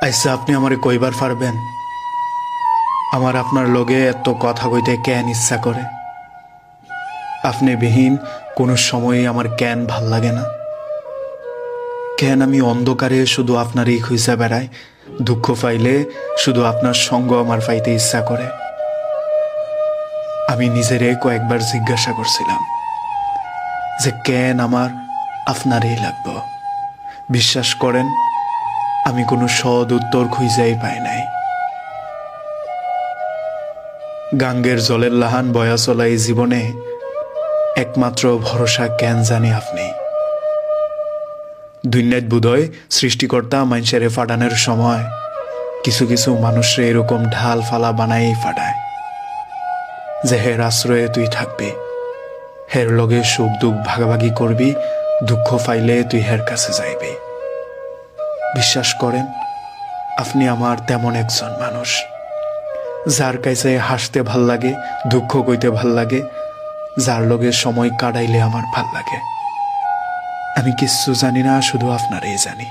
আচ্ছা, আপনি আমারে কইবার পারবেন আমার আপনার লগে এত কথা কইতে কেন ইচ্ছা করে? আপনি বিহীন কোনো সময়ই আমার কেন ভাল লাগে না? কেন আমি অন্ধকারে শুধু আপনারই খুঁজে বেড়াই? দুঃখ পাইলে শুধু আপনার সঙ্গ আমার পাইতে ইচ্ছা করে। আমি নিজেরে কয়েকবার জিজ্ঞাসা করছিলাম যে কেন আমার আপনারই লাগবে। বিশ্বাস করেন, আমি কোনো সৎ উত্তর খুঁজাই পাই নাই। গাঙ্গের জলের লাহান বয়া চলা এই জীবনে একমাত্র ভরসা কেন জানি আপনি। দুনিয়াত বোধহয় সৃষ্টিকর্তা মানুষের ফাটানোর সময় কিছু কিছু মানুষরে এরকম ঢাল ফালা বানাই ফাটায় যে হের আশ্রয়ে তুই থাকবি, হের লগে সুখ দুঃখ ভাগাভাগি করবি, দুঃখ পাইলে তুই হের কাছে যাইবি। বিশ্বাস করেন, আপনি আমার তেমন একজন মানুষ যার কাছে হাসতে ভাল লাগে, দুঃখ কইতে ভাল লাগে, যার লগে সময় কাটাইলে আমার ভাল লাগে। আমি কিচ্ছু জানি না, শুধু আপনারই জানি।